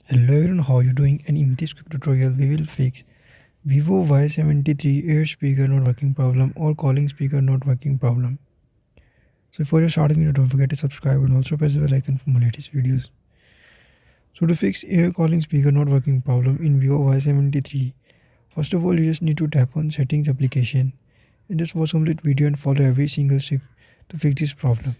Hello everyone, how are you doing? And in this quick tutorial, we will fix Vivo Y73 air speaker not working problem or calling speaker not working problem. So before you start the video, don't forget to subscribe and also press the bell icon for more latest videos. So to fix air calling speaker not working problem in Vivo Y73, first of all you just need to tap on settings application and just watch complete video and follow every single step to fix this problem.